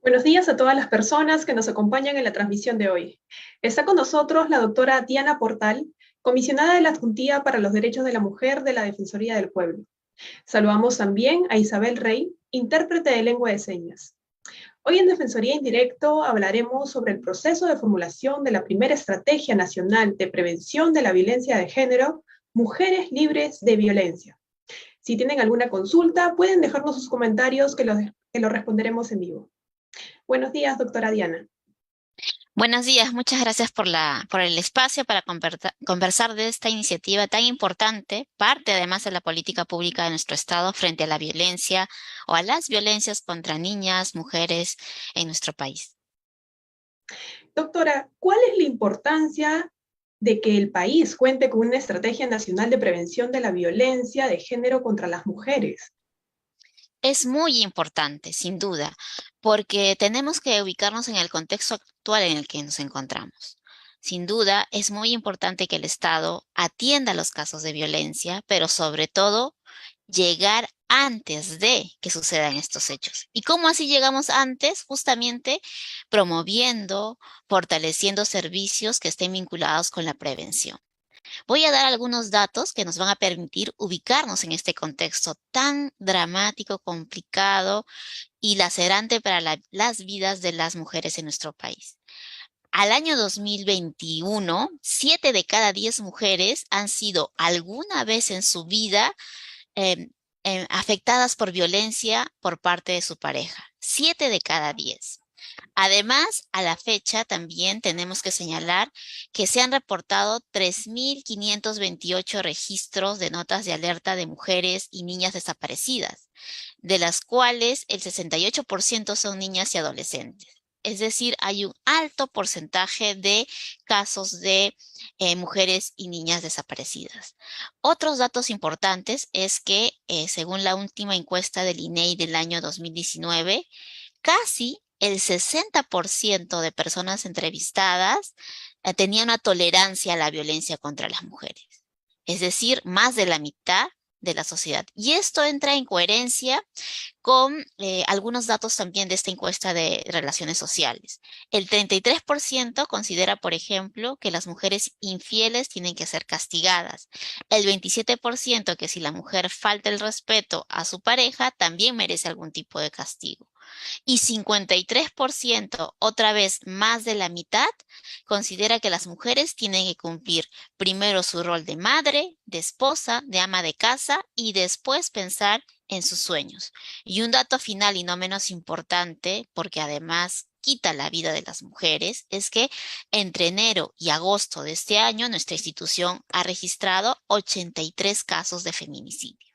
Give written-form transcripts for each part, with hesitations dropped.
Buenos días a todas las personas que nos acompañan en la transmisión de hoy. Está con nosotros la doctora Diana Portal, comisionada de la Adjuntía para los Derechos de la Mujer de la Defensoría del Pueblo. Saludamos también a Isabel Rey, intérprete de lengua de señas. Hoy en Defensoría Indirecto hablaremos sobre el proceso de formulación de la primera Estrategia Nacional de Prevención de la Violencia de Género, Mujeres Libres de Violencia. Si tienen alguna consulta, pueden dejarnos sus comentarios que lo responderemos en vivo. Buenos días, doctora Diana. Buenos días, muchas gracias por el espacio para conversar de esta iniciativa tan importante, parte además de la política pública de nuestro Estado frente a la violencia o a las violencias contra niñas, mujeres en nuestro país. Doctora, ¿cuál es la importancia de que el país cuente con una estrategia nacional de prevención de la violencia de género contra las mujeres? Es muy importante, sin duda, porque tenemos que ubicarnos en el contexto actual en el que nos encontramos. Sin duda, es muy importante que el Estado atienda los casos de violencia, pero sobre todo llegar antes de que sucedan estos hechos. ¿Y cómo así llegamos antes? Justamente promoviendo, fortaleciendo servicios que estén vinculados con la prevención. Voy a dar algunos datos que nos van a permitir ubicarnos en este contexto tan dramático, complicado y lacerante para las vidas de las mujeres en nuestro país. Al año 2021, 7 de cada 10 mujeres han sido alguna vez en su vida em, afectadas por violencia por parte de su pareja. 7 de cada 10. Además, a la fecha también tenemos que señalar que se han reportado 3.528 registros de notas de alerta de mujeres y niñas desaparecidas, de las cuales el 68% son niñas y adolescentes. Es decir, hay un alto porcentaje de casos de mujeres y niñas desaparecidas. Otros datos importantes es que, según la última encuesta del INEI del año 2019, casi el 60% de personas entrevistadas tenían una tolerancia a la violencia contra las mujeres. Es decir, más de la mitad de la sociedad. Y esto entra en coherencia con algunos datos también de esta encuesta de relaciones sociales. El 33% considera, por ejemplo, que las mujeres infieles tienen que ser castigadas. El 27% que si la mujer falta el respeto a su pareja, también merece algún tipo de castigo. Y 53%, otra vez más de la mitad, considera que las mujeres tienen que cumplir primero su rol de madre, de esposa, de ama de casa y después pensar en sus sueños. Y un dato final y no menos importante, porque además quita la vida de las mujeres, es que entre enero y agosto de este año nuestra institución ha registrado 83 casos de feminicidio.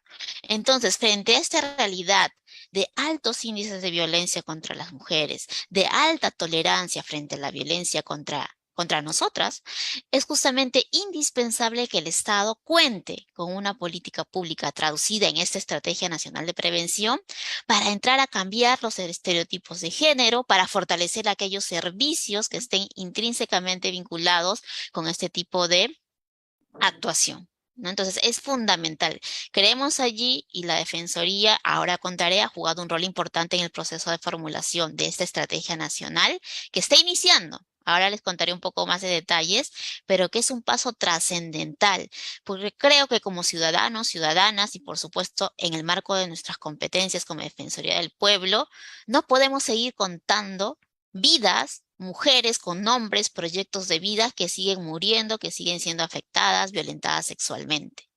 Entonces, frente a esta realidad de altos índices de violencia contra las mujeres, de alta tolerancia frente a la violencia contra nosotras, es justamente indispensable que el Estado cuente con una política pública traducida en esta Estrategia Nacional de Prevención para entrar a cambiar los estereotipos de género, para fortalecer aquellos servicios que estén intrínsecamente vinculados con este tipo de actuación, ¿no? Entonces, es fundamental. Creemos allí y la Defensoría, ahora contaré, ha jugado un rol importante en el proceso de formulación de esta estrategia nacional que está iniciando. Ahora les contaré un poco más de detalles, pero que es un paso trascendental, porque creo que como ciudadanos, ciudadanas y por supuesto en el marco de nuestras competencias como Defensoría del Pueblo, no podemos seguir contando vidas, mujeres con nombres, proyectos de vida que siguen muriendo, que siguen siendo afectadas, violentadas sexualmente.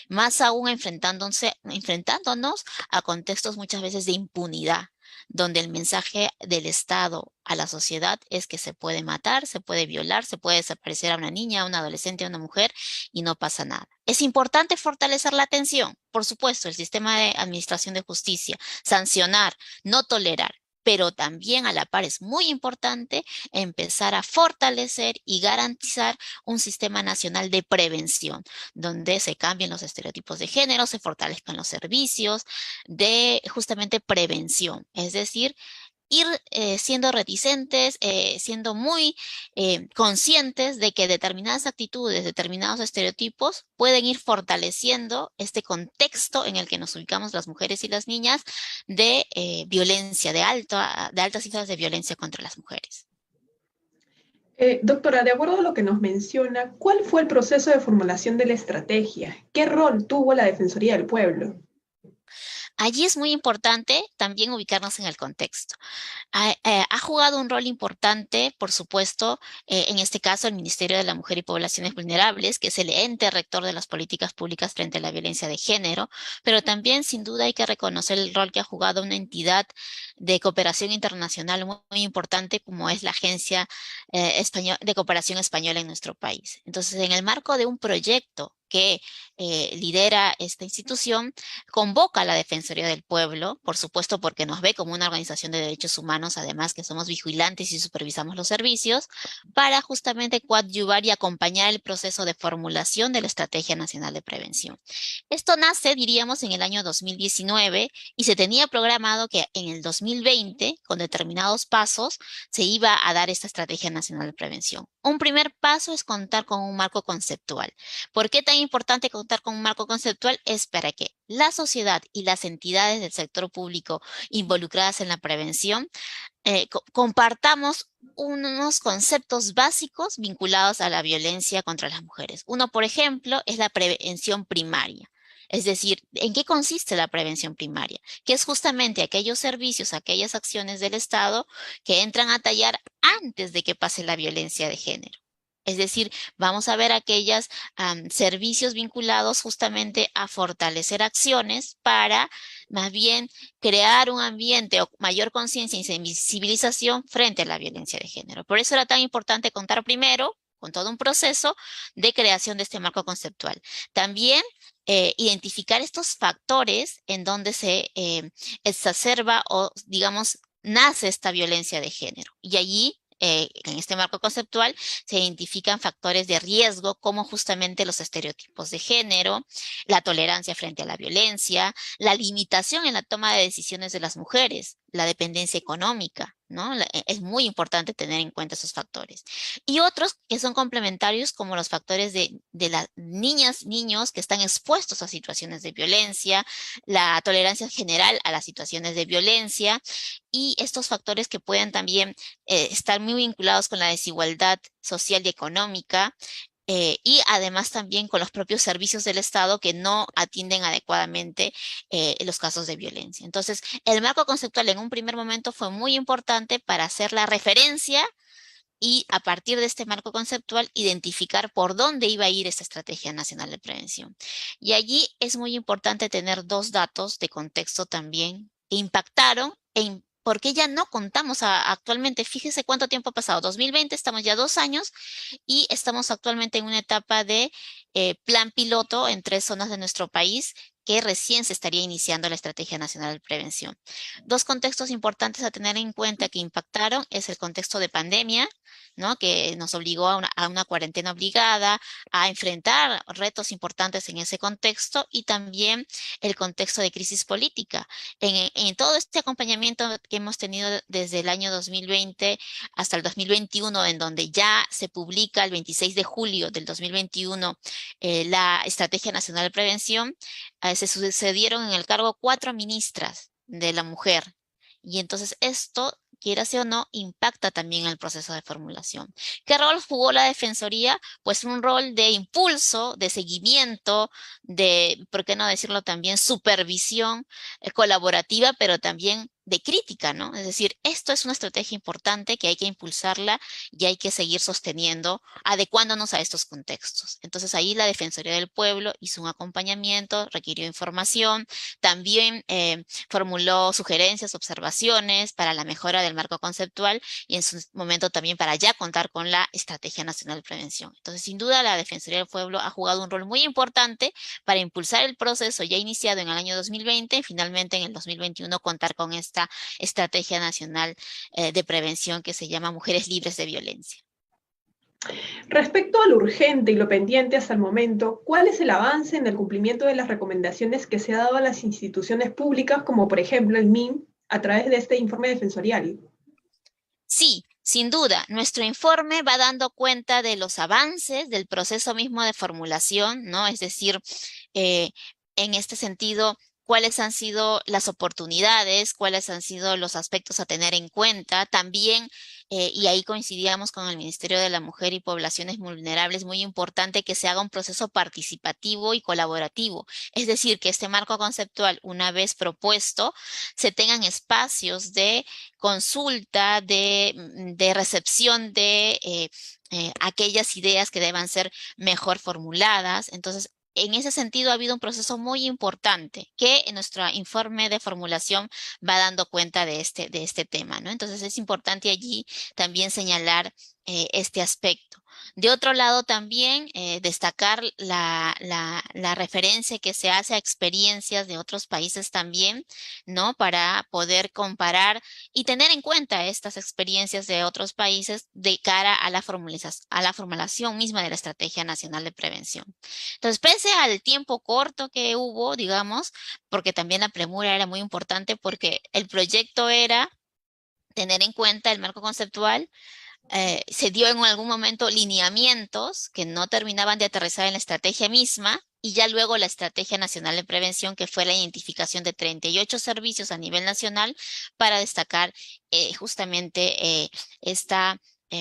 Más aún enfrentándonos a contextos muchas veces de impunidad, donde el mensaje del Estado a la sociedad es que se puede matar, se puede violar, se puede desaparecer a una niña, a un adolescente, a una mujer y no pasa nada. Es importante fortalecer la atención, por supuesto, el sistema de administración de justicia, sancionar, no tolerar. Pero también a la par es muy importante empezar a fortalecer y garantizar un sistema nacional de prevención, donde se cambien los estereotipos de género, se fortalezcan los servicios de justamente prevención, es decir, ir siendo reticentes, siendo muy conscientes de que determinadas actitudes, determinados estereotipos pueden ir fortaleciendo este contexto en el que nos ubicamos las mujeres y las niñas de violencia, de altas cifras de violencia contra las mujeres. Doctora, de acuerdo a lo que nos menciona, ¿cuál fue el proceso de formulación de la estrategia? ¿Qué rol tuvo la Defensoría del Pueblo? Allí es muy importante también ubicarnos en el contexto. Ha jugado un rol importante, por supuesto, en este caso el Ministerio de la Mujer y Poblaciones Vulnerables, que es el ente rector de las políticas públicas frente a la violencia de género, pero también sin duda hay que reconocer el rol que ha jugado una entidad de cooperación internacional muy importante como es la Agencia de Cooperación Española en nuestro país. Entonces, en el marco de un proyecto que lidera esta institución, convoca a la Defensoría del Pueblo, por supuesto porque nos ve como una organización de derechos humanos, además que somos vigilantes y supervisamos los servicios, para justamente coadyuvar y acompañar el proceso de formulación de la Estrategia Nacional de Prevención. Esto nace, diríamos, en el año 2019 y se tenía programado que en el 2020, con determinados pasos, se iba a dar esta Estrategia Nacional de Prevención. Un primer paso es contar con un marco conceptual. ¿Por qué tan importante contar con un marco conceptual? Es para que la sociedad y las entidades del sector público involucradas en la prevención compartamos unos conceptos básicos vinculados a la violencia contra las mujeres. Uno, por ejemplo, es la prevención primaria. Es decir, ¿en qué consiste la prevención primaria? Que es justamente aquellos servicios, aquellas acciones del Estado que entran a tallar antes de que pase la violencia de género. Es decir, vamos a ver aquellos servicios vinculados justamente a fortalecer acciones para más bien crear un ambiente o mayor conciencia y sensibilización frente a la violencia de género. Por eso era tan importante contar primero con todo un proceso de creación de este marco conceptual. También identificar estos factores en donde se exacerba o, digamos, nace esta violencia de género. Y allí en este marco conceptual se identifican factores de riesgo como justamente los estereotipos de género, la tolerancia frente a la violencia, la limitación en la toma de decisiones de las mujeres, la dependencia económica, ¿no? Es muy importante tener en cuenta esos factores. Y otros que son complementarios como los factores de las niñas, niños que están expuestos a situaciones de violencia, la tolerancia general a las situaciones de violencia y estos factores que pueden también estar muy vinculados con la desigualdad social y económica, y además también con los propios servicios del Estado que no atienden adecuadamente los casos de violencia. Entonces, el marco conceptual en un primer momento fue muy importante para hacer la referencia y a partir de este marco conceptual identificar por dónde iba a ir esta Estrategia Nacional de Prevención. Y allí es muy importante tener dos datos de contexto también que impactaron en por qué ya no contamos actualmente. Fíjese cuánto tiempo ha pasado. 2020, estamos ya 2 años y estamos actualmente en una etapa de plan piloto en 3 zonas de nuestro país que recién se estaría iniciando la Estrategia Nacional de Prevención. Dos contextos importantes a tener en cuenta que impactaron es el contexto de pandemia, ¿no? Que nos obligó a una cuarentena obligada, a enfrentar retos importantes en ese contexto y también el contexto de crisis política. En todo este acompañamiento que hemos tenido desde el año 2020 hasta el 2021, en donde ya se publica el 26 de julio del 2021 la Estrategia Nacional de Prevención, se sucedieron en el cargo 4 ministras de la mujer. Y entonces esto, quieras o no, impacta también el proceso de formulación. ¿Qué rol jugó la Defensoría? Pues un rol de impulso, de seguimiento, de, ¿por qué no decirlo también, supervisión colaborativa, pero también de crítica, ¿no? Es decir, esto es una estrategia importante que hay que impulsarla y hay que seguir sosteniendo, adecuándonos a estos contextos. Entonces ahí la Defensoría del Pueblo hizo un acompañamiento, requirió información, también formuló sugerencias, observaciones para la mejora del marco conceptual y en su momento también para ya contar con la Estrategia Nacional de Prevención. Entonces, sin duda, la Defensoría del Pueblo ha jugado un rol muy importante para impulsar el proceso ya iniciado en el año 2020 y finalmente en el 2021 contar con esta Estrategia Nacional de Prevención que se llama Mujeres Libres de Violencia. Respecto a lo urgente y lo pendiente hasta el momento, ¿cuál es el avance en el cumplimiento de las recomendaciones que se ha dado a las instituciones públicas, como por ejemplo el MIN, a través de este informe defensorial. Sí, sin duda, nuestro informe va dando cuenta de los avances del proceso mismo de formulación, ¿no? Es decir, eh, en este sentido, cuáles han sido las oportunidades, cuáles han sido los aspectos a tener en cuenta. También, y ahí coincidíamos con el Ministerio de la Mujer y Poblaciones Vulnerables, muy importante que se haga un proceso participativo y colaborativo. Es decir, que este marco conceptual, una vez propuesto, se tengan espacios de consulta, de recepción de aquellas ideas que deban ser mejor formuladas. Entonces, en ese sentido, ha habido un proceso muy importante que en nuestro informe de formulación va dando cuenta de este tema, ¿no? Entonces, es importante allí también señalar este aspecto. De otro lado, también destacar la referencia que se hace a experiencias de otros países también, ¿no? Para poder comparar y tener en cuenta estas experiencias de otros países de cara a a la formulación misma de la Estrategia Nacional de Prevención. Entonces, pese al tiempo corto que hubo, digamos, porque también la premura era muy importante porque el proyecto era tener en cuenta el marco conceptual, se dio en algún momento lineamientos que no terminaban de aterrizar en la estrategia misma y ya luego la Estrategia Nacional de Prevención, que fue la identificación de 38 servicios a nivel nacional para destacar justamente esta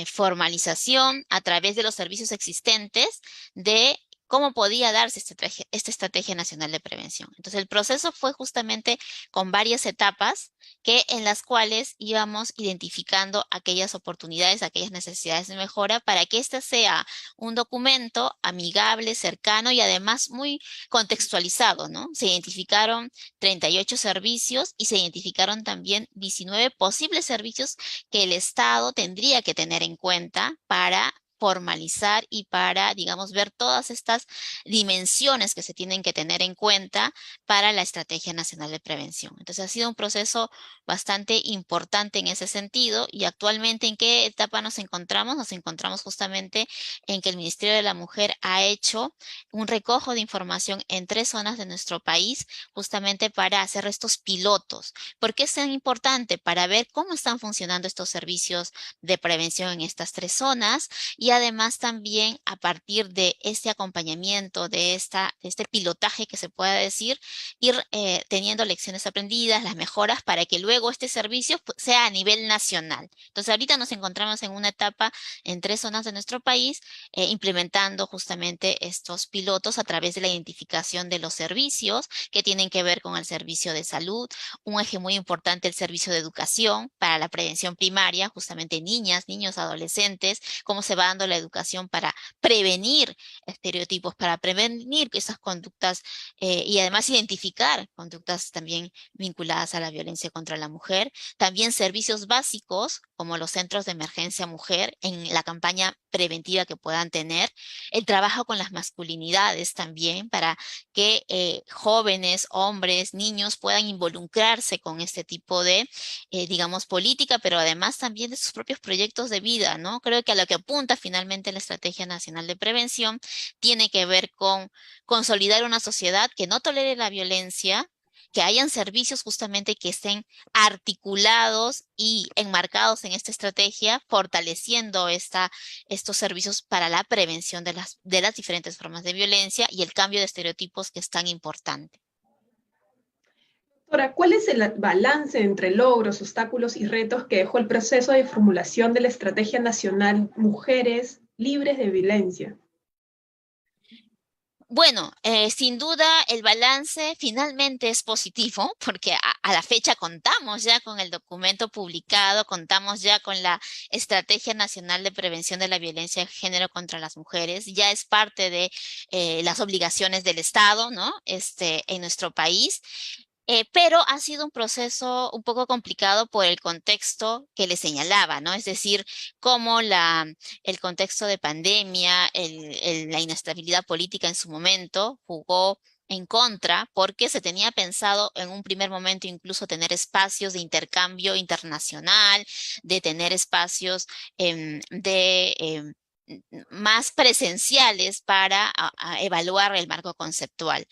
formalización a través de los servicios existentes de cómo podía darse esta estrategia nacional de prevención. Entonces, el proceso fue justamente con varias etapas que en las cuales íbamos identificando aquellas oportunidades, aquellas necesidades de mejora para que este sea un documento amigable, cercano y además muy contextualizado, ¿no? Se identificaron 38 servicios y se identificaron también 19 posibles servicios que el Estado tendría que tener en cuenta para formalizar y para, digamos, ver todas estas dimensiones que se tienen que tener en cuenta para la Estrategia Nacional de Prevención. Entonces, ha sido un proceso bastante importante en ese sentido y actualmente ¿en qué etapa nos encontramos? Nos encontramos justamente en que el Ministerio de la Mujer ha hecho un recojo de información en 3 zonas de nuestro país justamente para hacer estos pilotos. ¿Por qué es tan importante? Para ver cómo están funcionando estos servicios de prevención en estas 3 zonas y además también a partir de este acompañamiento, de este pilotaje que se pueda decir, ir teniendo lecciones aprendidas, las mejoras para que luego este servicio sea a nivel nacional. Entonces, ahorita nos encontramos en una etapa en 3 zonas de nuestro país, implementando justamente estos pilotos a través de la identificación de los servicios que tienen que ver con el servicio de salud, un eje muy importante, el servicio de educación para la prevención primaria, justamente niñas, niños, adolescentes, cómo se va dando la educación para prevenir estereotipos, para prevenir esas conductas y además identificar conductas también vinculadas a la violencia contra la mujer. También servicios básicos como los centros de emergencia mujer en la campaña preventiva que puedan tener. El trabajo con las masculinidades también para que jóvenes, hombres, niños puedan involucrarse con este tipo de, digamos, política, pero además también de sus propios proyectos de vida, ¿no? Creo que a lo que apunta finalmente la Estrategia Nacional de Prevención tiene que ver con consolidar una sociedad que no tolere la violencia, que hayan servicios justamente que estén articulados y enmarcados en esta estrategia, fortaleciendo estos servicios para la prevención de las diferentes formas de violencia y el cambio de estereotipos que es tan importante. Doctora, ¿cuál es el balance entre logros, obstáculos y retos que dejó el proceso de formulación de la Estrategia Nacional Mujeres Libres de Violencia? Bueno, sin duda el balance finalmente es positivo porque a la fecha contamos ya con el documento publicado, contamos ya con la Estrategia Nacional de Prevención de la Violencia de Género contra las Mujeres, ya es parte de las obligaciones del Estado, ¿no? En nuestro país. Pero ha sido un proceso un poco complicado por el contexto que le señalaba, ¿no? Es decir, cómo el contexto de pandemia, la inestabilidad política en su momento jugó en contra porque se tenía pensado en un primer momento incluso tener espacios de intercambio internacional, de tener espacios más presenciales para evaluar el marco conceptual.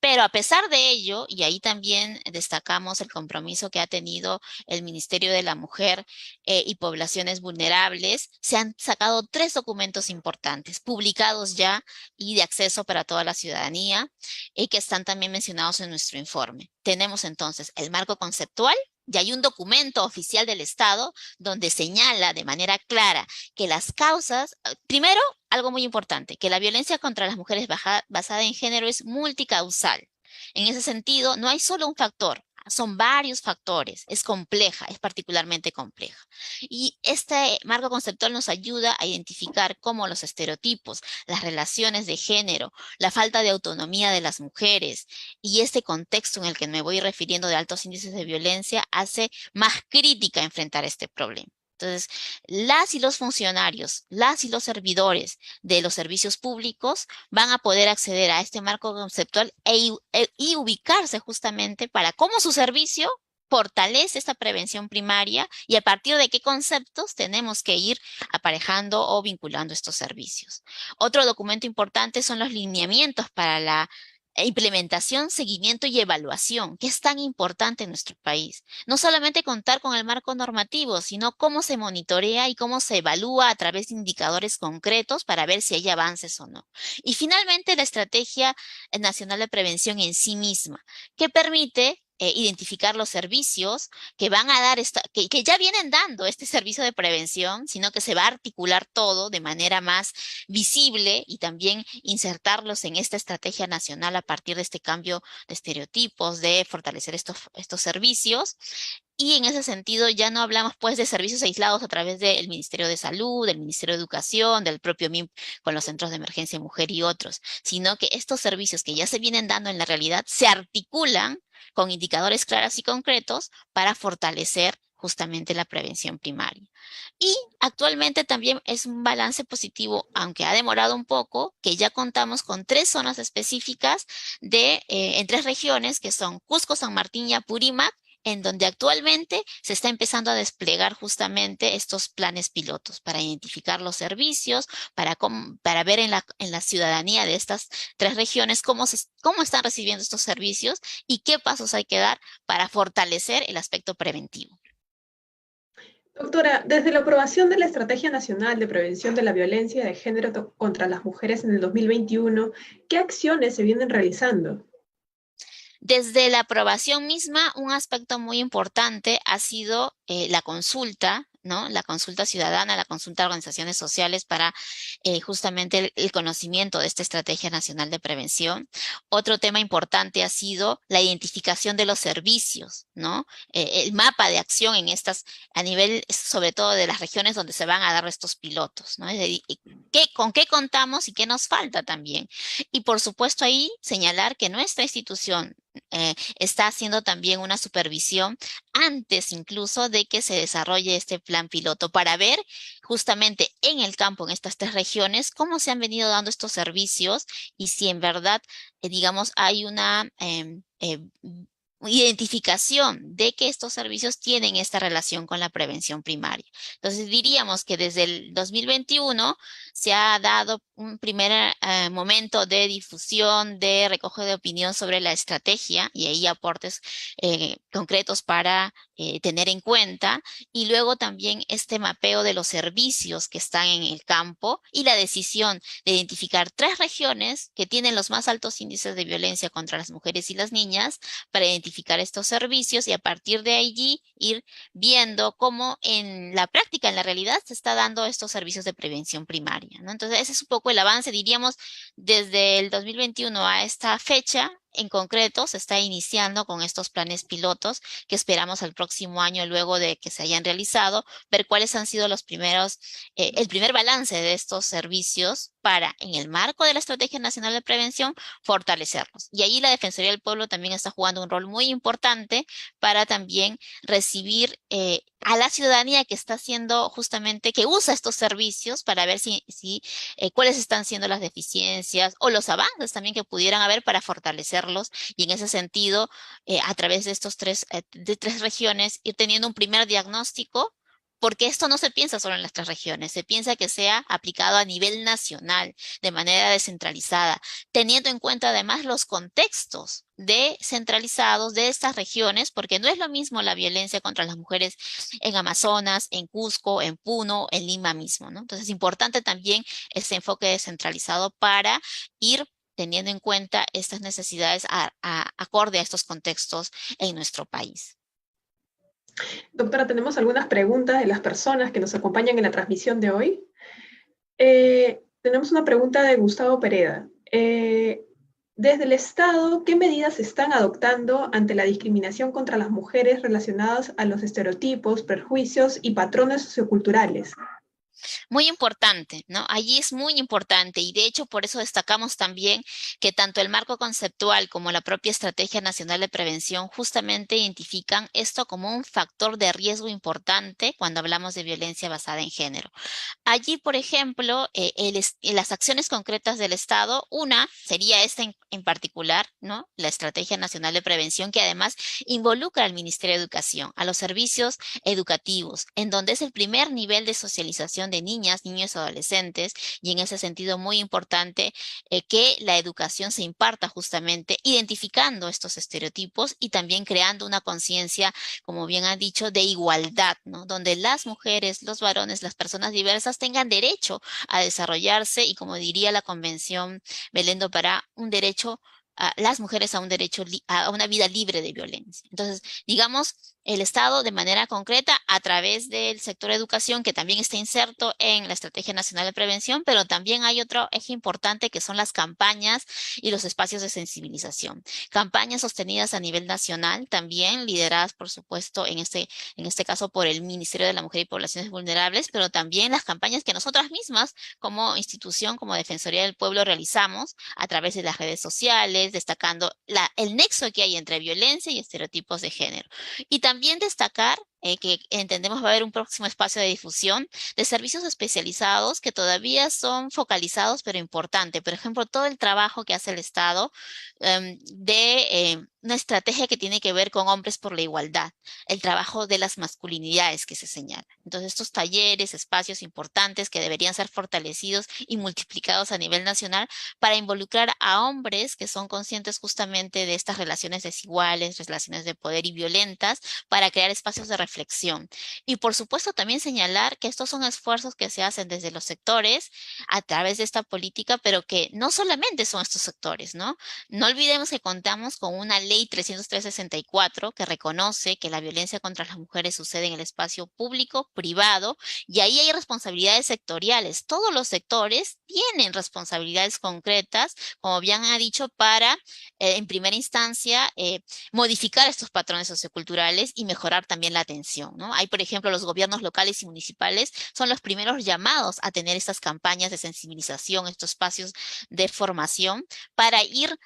Pero a pesar de ello, y ahí también destacamos el compromiso que ha tenido el Ministerio de la Mujer y Poblaciones Vulnerables, se han sacado 3 documentos importantes, publicados ya y de acceso para toda la ciudadanía, y que están también mencionados en nuestro informe. Tenemos entonces el marco conceptual. Y hay un documento oficial del Estado donde señala de manera clara que las causas, primero, algo muy importante, que la violencia contra las mujeres basada en género es multicausal. En ese sentido, no hay solo un factor, son varios factores, es compleja, es particularmente compleja. Y este marco conceptual nos ayuda a identificar cómo los estereotipos, las relaciones de género, la falta de autonomía de las mujeres y este contexto en el que me voy refiriendo de altos índices de violencia hace más crítica enfrentar este problema. Entonces, las y los funcionarios, las y los servidores de los servicios públicos van a poder acceder a este marco conceptual y ubicarse justamente para cómo su servicio fortalece esta prevención primaria y a partir de qué conceptos tenemos que ir aparejando o vinculando estos servicios. Otro documento importante son los lineamientos para la implementación, seguimiento y evaluación, que es tan importante en nuestro país. No solamente contar con el marco normativo, sino cómo se monitorea y cómo se evalúa a través de indicadores concretos para ver si hay avances o no. Y finalmente, la Estrategia Nacional de Prevención en sí misma, que permite identificar los servicios que van a dar, que ya vienen dando este servicio de prevención, sino que se va a articular todo de manera más visible y también insertarlos en esta estrategia nacional a partir de este cambio de estereotipos, de fortalecer estos servicios. Y en ese sentido ya no hablamos pues de servicios aislados a través del Ministerio de Salud, del Ministerio de Educación, del propio MIM con los centros de emergencia mujer y otros, sino que estos servicios que ya se vienen dando en la realidad se articulan con indicadores claros y concretos para fortalecer justamente la prevención primaria. Y actualmente también es un balance positivo, aunque ha demorado un poco, que ya contamos con 3 zonas específicas en 3 regiones que son Cusco, San Martín y Apurímac, en donde actualmente se está empezando a desplegar justamente estos planes pilotos para identificar los servicios, para ver en la ciudadanía de estas 3 regiones cómo están recibiendo estos servicios y qué pasos hay que dar para fortalecer el aspecto preventivo. Doctora, desde la aprobación de la Estrategia Nacional de Prevención de la Violencia de Género contra las Mujeres en el 2021, ¿qué acciones se vienen realizando? Desde la aprobación misma, un aspecto muy importante ha sido la consulta, ¿no? La consulta ciudadana, la consulta a organizaciones sociales para justamente el conocimiento de esta Estrategia Nacional de Prevención. Otro tema importante ha sido la identificación de los servicios, ¿no? El mapa de acción a nivel sobre todo de las regiones donde se van a dar estos pilotos, ¿no? Es decir, ¿con qué contamos y qué nos falta también? Y por supuesto ahí señalar que nuestra institución está haciendo también una supervisión antes incluso de que se desarrolle este plan piloto para ver justamente en el campo, en estas 3 regiones, cómo se han venido dando estos servicios y si en verdad, digamos, hay una identificación de que estos servicios tienen esta relación con la prevención primaria. Entonces diríamos que desde el 2021 se ha dado un primer momento de difusión, de recoge de opinión sobre la estrategia y ahí aportes concretos para tener en cuenta y luego también este mapeo de los servicios que están en el campo y la decisión de identificar 3 regiones que tienen los más altos índices de violencia contra las mujeres y las niñas para identificar estos servicios y a partir de allí ir viendo cómo en la práctica, en la realidad, se está dando estos servicios de prevención primaria, ¿no? Entonces, ese es un poco el avance, diríamos, desde el 2021 a esta fecha. En concreto, se está iniciando con estos planes pilotos que esperamos al próximo año, luego de que se hayan realizado, ver cuáles han sido el primer balance de estos servicios para, en el marco de la Estrategia Nacional de Prevención, fortalecerlos. Y ahí la Defensoría del Pueblo también está jugando un rol muy importante para también recibir a la ciudadanía que está haciendo justamente, que usa estos servicios para ver cuáles están siendo las deficiencias o los avances también que pudieran haber para fortalecerlos y en ese sentido, a través de estos 3 regiones, ir teniendo un primer diagnóstico porque esto no se piensa solo en las tres regiones, se piensa que sea aplicado a nivel nacional, de manera descentralizada, teniendo en cuenta además los contextos descentralizados de estas regiones, porque no es lo mismo la violencia contra las mujeres en Amazonas, en Cusco, en Puno, en Lima mismo, ¿no? Entonces es importante también este enfoque descentralizado para ir teniendo en cuenta estas necesidades acorde a estos contextos en nuestro país. Doctora, tenemos algunas preguntas de las personas que nos acompañan en la transmisión de hoy. Tenemos una pregunta de Gustavo Pereda. Desde el Estado, ¿qué medidas se están adoptando ante la discriminación contra las mujeres relacionadas a los estereotipos, prejuicios y patrones socioculturales? Muy importante, ¿no? Allí es muy importante y de hecho por eso destacamos también que tanto el marco conceptual como la propia Estrategia Nacional de Prevención justamente identifican esto como un factor de riesgo importante cuando hablamos de violencia basada en género. Allí, por ejemplo, las acciones concretas del Estado, una sería esta en particular, ¿no? La Estrategia Nacional de Prevención, que además involucra al Ministerio de Educación, a los servicios educativos, en donde es el primer nivel de socialización de niñas, niños y adolescentes, y en ese sentido muy importante que la educación se imparta justamente identificando estos estereotipos y también creando una conciencia, como bien han dicho, de igualdad, ¿no? Donde las mujeres, los varones, las personas diversas tengan derecho a desarrollarse y, como diría la Convención Belén do Pará, un derecho a las mujeres a un derecho a una vida libre de violencia. Entonces, digamos, el Estado de manera concreta a través del sector educación, que también está inserto en la Estrategia Nacional de Prevención, pero también hay otro eje importante que son las campañas y los espacios de sensibilización. Campañas sostenidas a nivel nacional, también lideradas, por supuesto, en este caso por el Ministerio de la Mujer y Poblaciones Vulnerables, pero también las campañas que nosotras mismas como institución, como Defensoría del Pueblo, realizamos a través de las redes sociales, destacando el nexo que hay entre violencia y estereotipos de género. Y también destacar que entendemos va a haber un próximo espacio de difusión de servicios especializados que todavía son focalizados, pero importante. Por ejemplo, todo el trabajo que hace el Estado de una estrategia que tiene que ver con hombres por la igualdad, el trabajo de las masculinidades que se señala. Entonces, estos talleres, espacios importantes que deberían ser fortalecidos y multiplicados a nivel nacional para involucrar a hombres que son conscientes justamente de estas relaciones desiguales, relaciones de poder y violentas, para crear espacios de reflexión. Y por supuesto también señalar que estos son esfuerzos que se hacen desde los sectores a través de esta política, pero que no solamente son estos sectores, ¿no? No olvidemos que contamos con una ley 303/64 que reconoce que la violencia contra las mujeres sucede en el espacio público, privado, y ahí hay responsabilidades sectoriales. Todos los sectores tienen responsabilidades concretas, como bien ha dicho, para, en primera instancia, modificar estos patrones socioculturales y mejorar también la atención, ¿no? Hay, por ejemplo, los gobiernos locales y municipales son los primeros llamados a tener estas campañas de sensibilización, estos espacios de formación para ir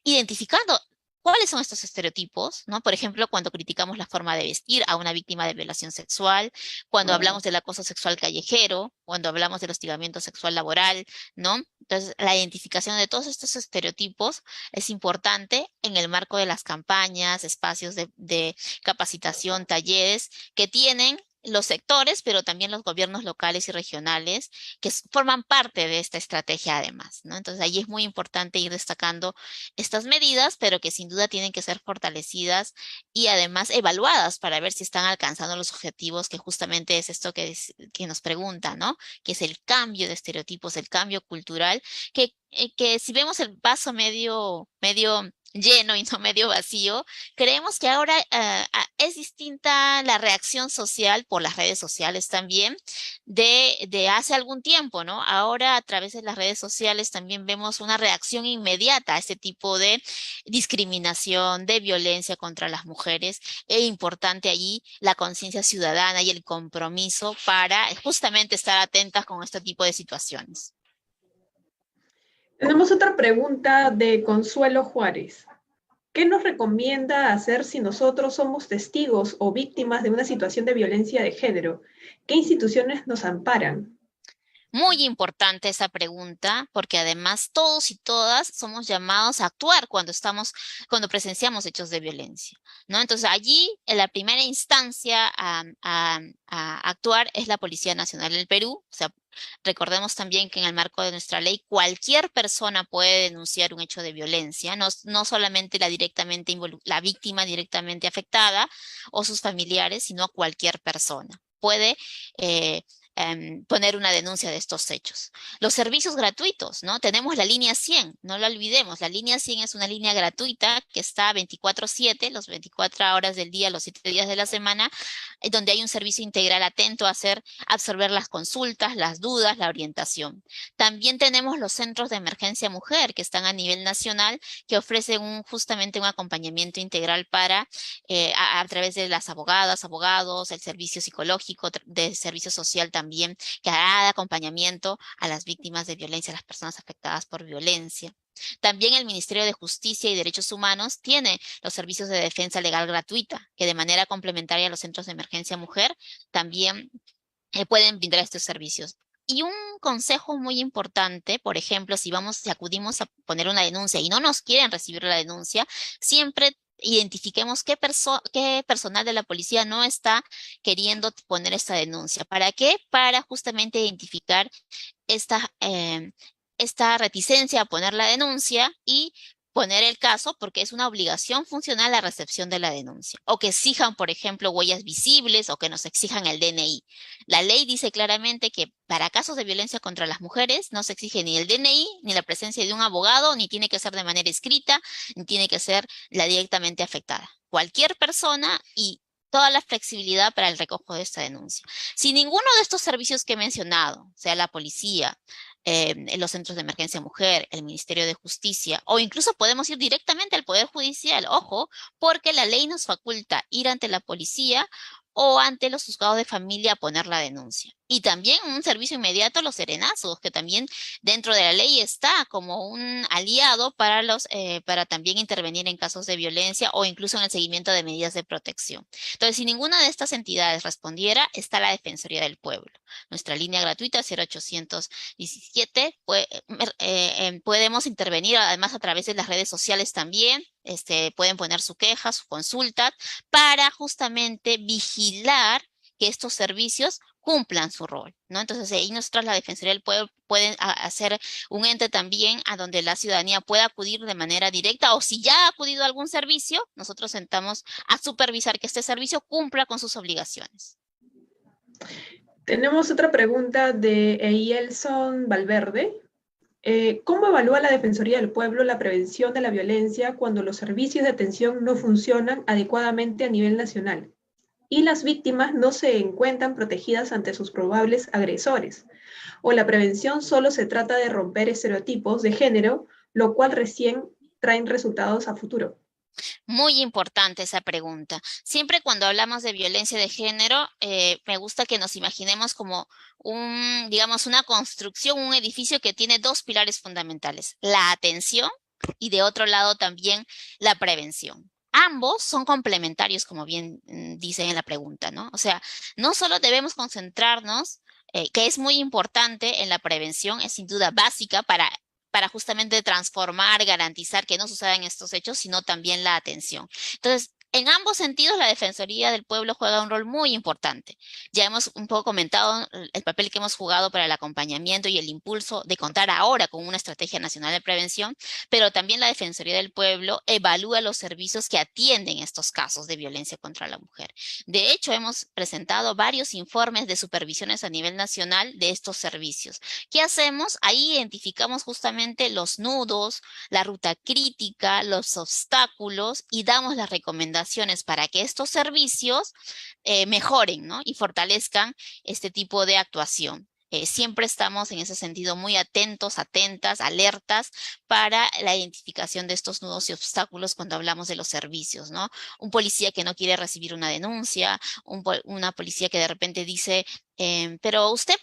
identificando cuáles son estos estereotipos, ¿no? Por ejemplo, cuando criticamos la forma de vestir a una víctima de violación sexual, cuando hablamos del acoso sexual callejero, cuando hablamos del hostigamiento sexual laboral, ¿no? Entonces, la identificación de todos estos estereotipos es importante en el marco de las campañas, espacios de capacitación, talleres que tienen los sectores, pero también los gobiernos locales y regionales que forman parte de esta estrategia además, ¿no? Entonces, ahí es muy importante ir destacando estas medidas, pero que sin duda tienen que ser fortalecidas y además evaluadas para ver si están alcanzando los objetivos, que justamente es esto que nos pregunta, ¿no? Que es el cambio de estereotipos, el cambio cultural, que si vemos el vaso medio lleno y no medio vacío, creemos que ahora es distinta la reacción social por las redes sociales también de hace algún tiempo, ¿no? Ahora a través de las redes sociales también vemos una reacción inmediata a este tipo de discriminación, de violencia contra las mujeres. Es importante allí la conciencia ciudadana y el compromiso para justamente estar atentas con este tipo de situaciones. Tenemos otra pregunta de Consuelo Juárez. ¿Qué nos recomienda hacer si nosotros somos testigos o víctimas de una situación de violencia de género? ¿Qué instituciones nos amparan? Muy importante esa pregunta, porque además todos y todas somos llamados a actuar cuando presenciamos hechos de violencia, ¿no? Entonces allí, en la primera instancia a actuar es la Policía Nacional del Perú. O sea, recordemos también que en el marco de nuestra ley, cualquier persona puede denunciar un hecho de violencia, no solamente la víctima directamente afectada o sus familiares, sino cualquier persona. Puede eh, poner una denuncia de estos hechos. Los servicios gratuitos, ¿no? Tenemos la línea 100, no lo olvidemos. La línea 100 es una línea gratuita que está 24/7, los 24 horas del día, los 7 días de la semana, donde hay un servicio integral atento a absorber las consultas, las dudas, la orientación. También tenemos los centros de emergencia mujer que están a nivel nacional, que ofrecen justamente un acompañamiento integral a través de las abogadas, abogados, el servicio psicológico, de servicio social también, que hará de acompañamiento a las víctimas de violencia, a las personas afectadas por violencia. También el Ministerio de Justicia y Derechos Humanos tiene los servicios de defensa legal gratuita, que de manera complementaria a los centros de emergencia mujer también pueden brindar estos servicios. Y un consejo muy importante, por ejemplo, si acudimos a poner una denuncia y no nos quieren recibir la denuncia, siempre identifiquemos qué personal de la policía no está queriendo poner esta denuncia. ¿Para qué? Para justamente identificar esta, esta reticencia a poner la denuncia y poner el caso porque es una obligación funcional la recepción de la denuncia. O que exijan, por ejemplo, huellas visibles o que nos exijan el DNI. La ley dice claramente que para casos de violencia contra las mujeres no se exige ni el DNI, ni la presencia de un abogado, ni tiene que ser de manera escrita, ni tiene que ser la directamente afectada. Cualquier persona y toda la flexibilidad para el recojo de esta denuncia. Si ninguno de estos servicios que he mencionado, sea la policía, en los centros de emergencia mujer, el Ministerio de Justicia, o incluso podemos ir directamente al Poder Judicial, ojo, porque la ley nos faculta ir ante la policía o ante los juzgados de familia a poner la denuncia. Y también un servicio inmediato, los serenazgos, que también dentro de la ley está como un aliado para también intervenir en casos de violencia o incluso en el seguimiento de medidas de protección. Entonces, si ninguna de estas entidades respondiera, está la Defensoría del Pueblo. Nuestra línea gratuita 0800 17, podemos intervenir además a través de las redes sociales también, pueden poner su queja, su consulta, para justamente vigilar que estos servicios cumplan su rol, ¿no? Entonces, ahí nosotros, la Defensoría del Pueblo, pueden hacer un ente también a donde la ciudadanía pueda acudir de manera directa, o si ya ha acudido a algún servicio, nosotros sentamos a supervisar que este servicio cumpla con sus obligaciones. Tenemos otra pregunta de Eielson Valverde. ¿Cómo evalúa la Defensoría del Pueblo la prevención de la violencia cuando los servicios de atención no funcionan adecuadamente a nivel nacional y las víctimas no se encuentran protegidas ante sus probables agresores? ¿O la prevención solo se trata de romper estereotipos de género, lo cual recién traen resultados a futuro? Muy importante esa pregunta. Siempre cuando hablamos de violencia de género, me gusta que nos imaginemos como digamos, una construcción, un edificio que tiene dos pilares fundamentales, la atención y de otro lado también la prevención. Ambos son complementarios, como bien dicen en la pregunta, ¿no? O sea, no solo debemos concentrarnos, que es muy importante en la prevención, es sin duda básica para justamente transformar, garantizar que no sucedan estos hechos, sino también la atención. Entonces, en ambos sentidos, la Defensoría del Pueblo juega un rol muy importante. Ya hemos un poco comentado el papel que hemos jugado para el acompañamiento y el impulso de contar ahora con una estrategia nacional de prevención, pero también la Defensoría del Pueblo evalúa los servicios que atienden estos casos de violencia contra la mujer. De hecho, hemos presentado varios informes de supervisiones a nivel nacional de estos servicios. ¿Qué hacemos? Ahí identificamos justamente los nudos, la ruta crítica, los obstáculos y damos las recomendaciones para que estos servicios mejoren, ¿no? Y fortalezcan este tipo de actuación. Siempre estamos en ese sentido muy atentos, atentas, alertas para la identificación de estos nudos y obstáculos cuando hablamos de los servicios, ¿no? Un policía que no quiere recibir una denuncia, una policía que de repente dice, pero ¿usted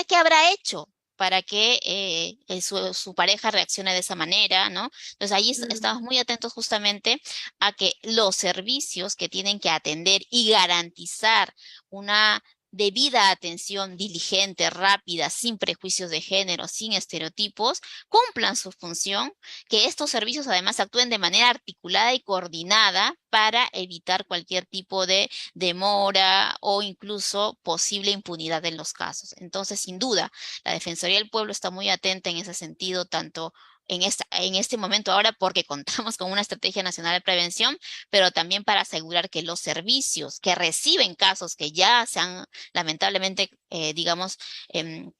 qué habrá hecho para que su pareja reaccione de esa manera, ¿no? Entonces ahí estamos muy atentos justamente a que los servicios que tienen que atender y garantizar una debida atención diligente, rápida, sin prejuicios de género, sin estereotipos, cumplan su función, que estos servicios además actúen de manera articulada y coordinada para evitar cualquier tipo de demora o incluso posible impunidad en los casos. Entonces, sin duda, la Defensoría del Pueblo está muy atenta en ese sentido, tanto en este momento ahora porque contamos con una estrategia nacional de prevención, pero también para asegurar que los servicios que reciben casos que ya se han lamentablemente, digamos,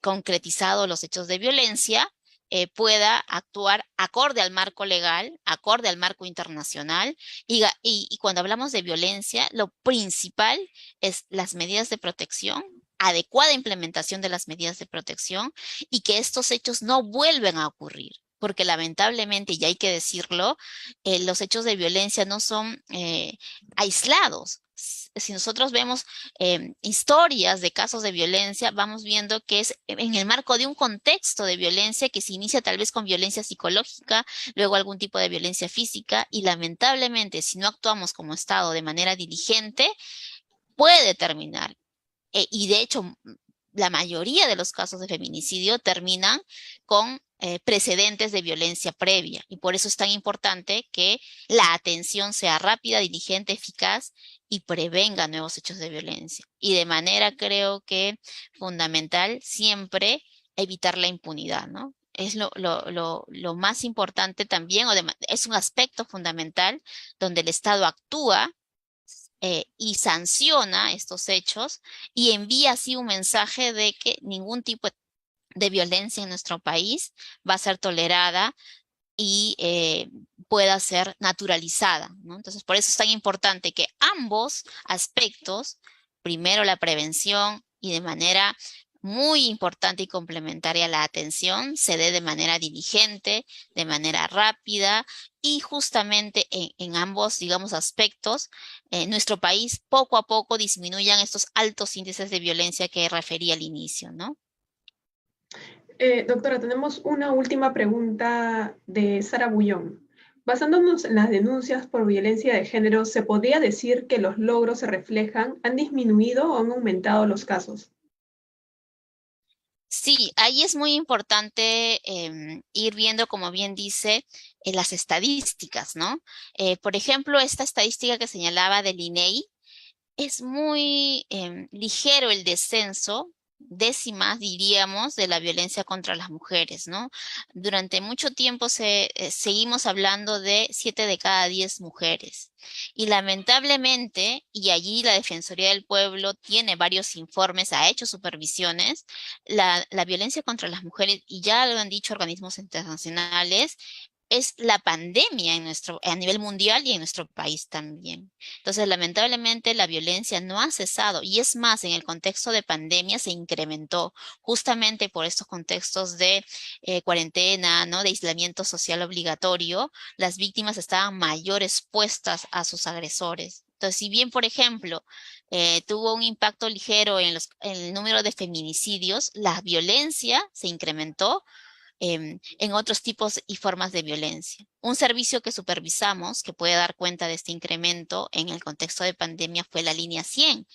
concretizado los hechos de violencia, pueda actuar acorde al marco legal, acorde al marco internacional. Y cuando hablamos de violencia, lo principal es las medidas de protección, adecuada implementación de las medidas de protección y que estos hechos no vuelven a ocurrir. Porque lamentablemente, y hay que decirlo, los hechos de violencia no son aislados. Si nosotros vemos historias de casos de violencia, vamos viendo que es en el marco de un contexto de violencia que se inicia tal vez con violencia psicológica, luego algún tipo de violencia física y lamentablemente si no actuamos como Estado de manera diligente, puede terminar. Y de hecho, la mayoría de los casos de feminicidio terminan con precedentes de violencia previa. Y por eso es tan importante que la atención sea rápida, diligente, eficaz y prevenga nuevos hechos de violencia. Y de manera creo que fundamental siempre evitar la impunidad, ¿no? Es lo más importante también, es un aspecto fundamental donde el Estado actúa y sanciona estos hechos y envía así un mensaje de que ningún tipo de violencia en nuestro país va a ser tolerada y pueda ser naturalizada, ¿no? Entonces, por eso es tan importante que ambos aspectos, primero la prevención y de manera muy importante y complementaria la atención, se dé de manera diligente, de manera rápida y justamente en ambos, digamos, aspectos, nuestro país poco a poco disminuyan estos altos índices de violencia que referí al inicio, ¿no? Doctora, tenemos una última pregunta de Sara Bullón. Basándonos en las denuncias por violencia de género, ¿se podría decir que los logros se reflejan, han disminuido o han aumentado los casos? Sí, ahí es muy importante ir viendo, como bien dice, las estadísticas, ¿no? Por ejemplo, esta estadística que señalaba del INEI, es muy ligero el descenso, décimas diríamos, de la violencia contra las mujeres, ¿no? Durante mucho tiempo seguimos hablando de 7 de cada 10 mujeres. Y lamentablemente, y allí la Defensoría del Pueblo tiene varios informes, ha hecho supervisiones, la violencia contra las mujeres, y ya lo han dicho organismos internacionales, es la pandemia a nivel mundial y en nuestro país también. Entonces, lamentablemente, la violencia no ha cesado y es más, en el contexto de pandemia se incrementó justamente por estos contextos de cuarentena, ¿no? De aislamiento social obligatorio, las víctimas estaban mayor expuestas a sus agresores. Entonces, si bien, por ejemplo, tuvo un impacto ligero en el número de feminicidios, la violencia se incrementó en otros tipos y formas de violencia. Un servicio que supervisamos que puede dar cuenta de este incremento en el contexto de pandemia fue la línea 100.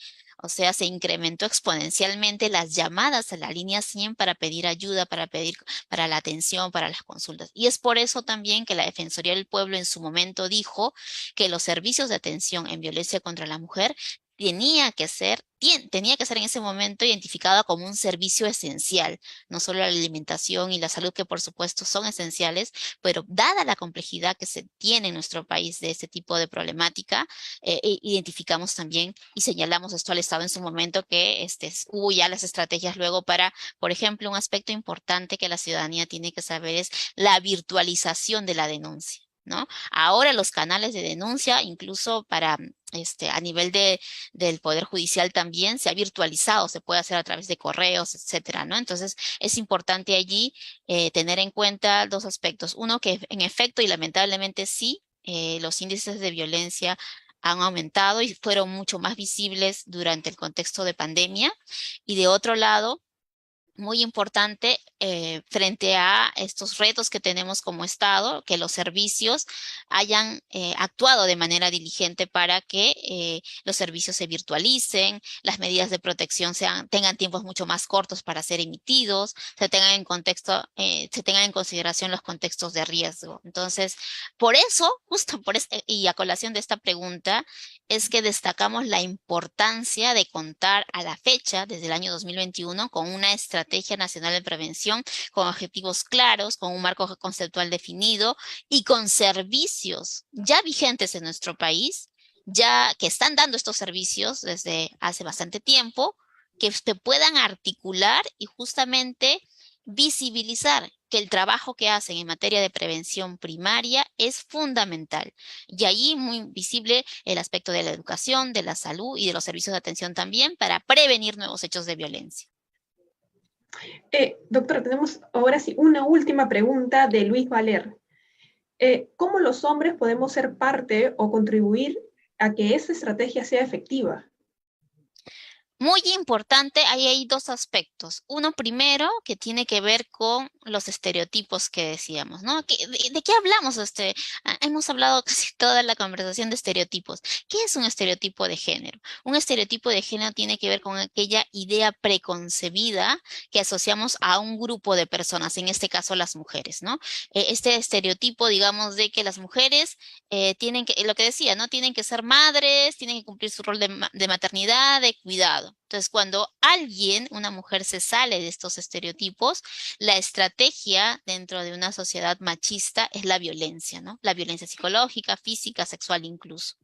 O sea, se incrementó exponencialmente las llamadas a la línea 100 para pedir ayuda, para pedir para la atención, para las consultas. Y es por eso también que la Defensoría del Pueblo en su momento dijo que los servicios de atención en violencia contra la mujer tenía que ser en ese momento identificada como un servicio esencial, no solo la alimentación y la salud, que por supuesto son esenciales, pero dada la complejidad que se tiene en nuestro país de este tipo de problemática, identificamos también y señalamos esto al Estado en su momento que hubo ya las estrategias luego para, por ejemplo, un aspecto importante que la ciudadanía tiene que saber es la virtualización de la denuncia, ¿no? Ahora los canales de denuncia, incluso para a nivel del Poder Judicial también se ha virtualizado, se puede hacer a través de correos, etcétera, ¿no? Entonces, es importante allí tener en cuenta dos aspectos. Uno, que en efecto y lamentablemente sí, los índices de violencia han aumentado y fueron mucho más visibles durante el contexto de pandemia. Y de otro lado, muy importante, frente a estos retos que tenemos como Estado, que los servicios hayan actuado de manera diligente para que los servicios se virtualicen, las medidas de protección tengan tiempos mucho más cortos para ser emitidos, se tengan en consideración los contextos de riesgo. Entonces, por eso, justo por y a colación de esta pregunta, es que destacamos la importancia de contar a la fecha, desde el año 2021, con una estrategia nacional de prevención, con objetivos claros, con un marco conceptual definido y con servicios ya vigentes en nuestro país, ya que están dando estos servicios desde hace bastante tiempo, que se puedan articular y justamente visibilizar que el trabajo que hacen en materia de prevención primaria es fundamental. Y allí muy visible el aspecto de la educación, de la salud y de los servicios de atención también para prevenir nuevos hechos de violencia. Doctora, tenemos ahora sí una última pregunta de Luis Valer. ¿Cómo los hombres podemos ser parte o contribuir a que esa estrategia sea efectiva? Muy importante, ahí hay dos aspectos. Uno primero que tiene que ver con los estereotipos que decíamos, ¿no? ¿De qué hablamos? Hemos hablado casi toda la conversación de estereotipos. ¿Qué es un estereotipo de género? Un estereotipo de género tiene que ver con aquella idea preconcebida que asociamos a un grupo de personas, en este caso las mujeres, ¿no? Este estereotipo, digamos, de que las mujeres lo que decía, ¿no? Tienen que ser madres, tienen que cumplir su rol de maternidad, de cuidado. Entonces, cuando una mujer se sale de estos estereotipos, la estrategia dentro de una sociedad machista es la violencia, ¿no? La violencia psicológica, física, sexual incluso.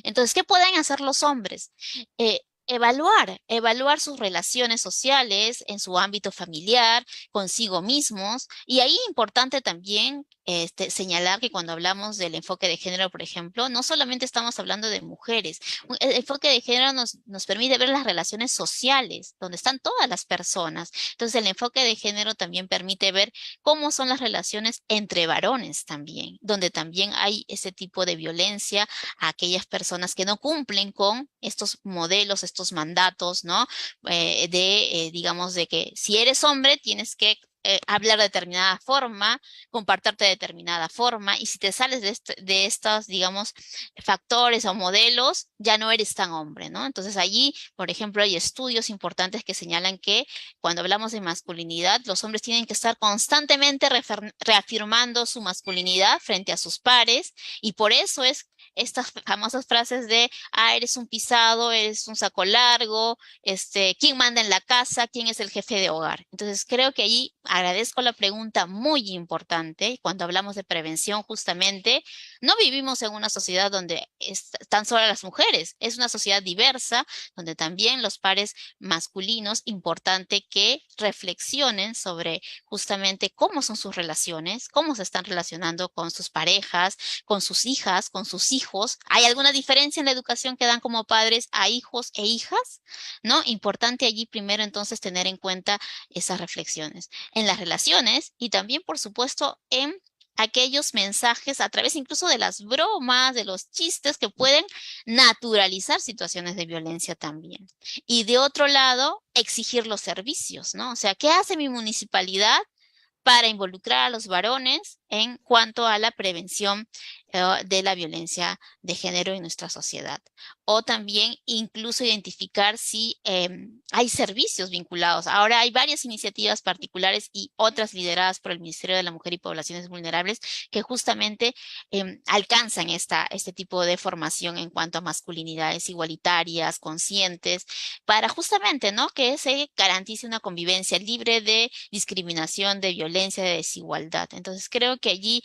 Entonces, ¿qué pueden hacer los hombres? Evaluar sus relaciones sociales en su ámbito familiar, consigo mismos. Y ahí importante también señalar que cuando hablamos del enfoque de género, por ejemplo, no solamente estamos hablando de mujeres. El enfoque de género nos permite ver las relaciones sociales, donde están todas las personas. Entonces, el enfoque de género también permite ver cómo son las relaciones entre varones también, donde también hay ese tipo de violencia a aquellas personas que no cumplen con estos modelos, estos mandatos, ¿no? Digamos, de que si eres hombre tienes que hablar de determinada forma, comportarte de determinada forma, y si te sales de estos, digamos, factores o modelos, ya no eres tan hombre, ¿no? Entonces allí, por ejemplo, hay estudios importantes que señalan que cuando hablamos de masculinidad, los hombres tienen que estar constantemente reafirmando su masculinidad frente a sus pares, y por eso es estas famosas frases de, eres un pisado, eres un saco largo, ¿quién manda en la casa? ¿Quién es el jefe de hogar? Entonces creo que allí agradezco la pregunta muy importante. Cuando hablamos de prevención, justamente, no vivimos en una sociedad donde están solo las mujeres, es una sociedad diversa, donde también los pares masculinos, importante que reflexionen sobre justamente cómo son sus relaciones, cómo se están relacionando con sus parejas, con sus hijas, con sus hijos. ¿Hay alguna diferencia en la educación que dan como padres a hijos e hijas? ¿No? Importante allí primero entonces tener en cuenta esas reflexiones en las relaciones y también, por supuesto, en aquellos mensajes a través incluso de las bromas, de los chistes que pueden naturalizar situaciones de violencia también. Y de otro lado, exigir los servicios, ¿no? O sea, ¿qué hace mi municipalidad para involucrar a los varones en cuanto a la prevención de la violencia de género en nuestra sociedad? O también incluso identificar si hay servicios vinculados. Ahora hay varias iniciativas particulares y otras lideradas por el Ministerio de la Mujer y Poblaciones Vulnerables que justamente alcanzan este tipo de formación en cuanto a masculinidades igualitarias, conscientes, para justamente, ¿no?, que se garantice una convivencia libre de discriminación, de violencia, de desigualdad. Entonces creo que allí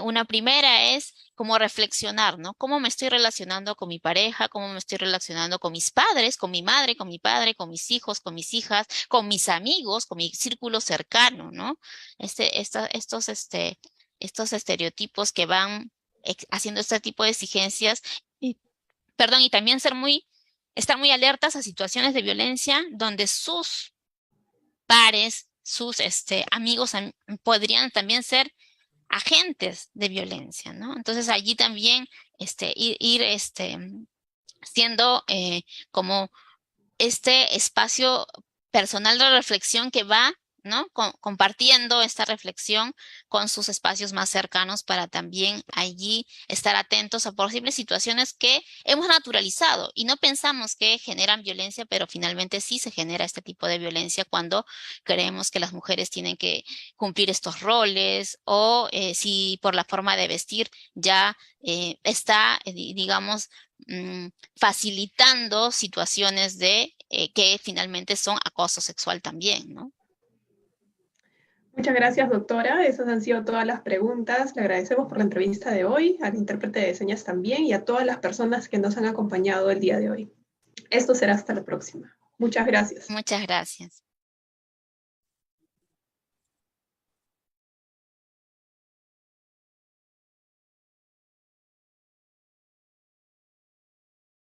una primera es como reflexionar, ¿no? ¿Cómo me estoy relacionando con mi pareja? ¿Cómo me estoy relacionando con mis padres, con mi madre, con mi padre, con mis hijos, con mis hijas, con mis amigos, con mi círculo cercano, ¿no? Estos estereotipos que van haciendo este tipo de exigencias y, perdón, y también estar muy alertas a situaciones de violencia donde sus pares, sus amigos podrían también ser agentes de violencia, ¿no? Entonces allí también ir siendo como este espacio personal de reflexión que va ¿no? Compartiendo esta reflexión con sus espacios más cercanos para también allí estar atentos a posibles situaciones que hemos naturalizado y no pensamos que generan violencia, pero finalmente sí se genera este tipo de violencia cuando creemos que las mujeres tienen que cumplir estos roles o si por la forma de vestir ya está, digamos, facilitando situaciones de que finalmente son acoso sexual también, ¿no? Muchas gracias, doctora. Esas han sido todas las preguntas. Le agradecemos por la entrevista de hoy, al intérprete de señas también y a todas las personas que nos han acompañado el día de hoy. Esto será hasta la próxima. Muchas gracias. Muchas gracias.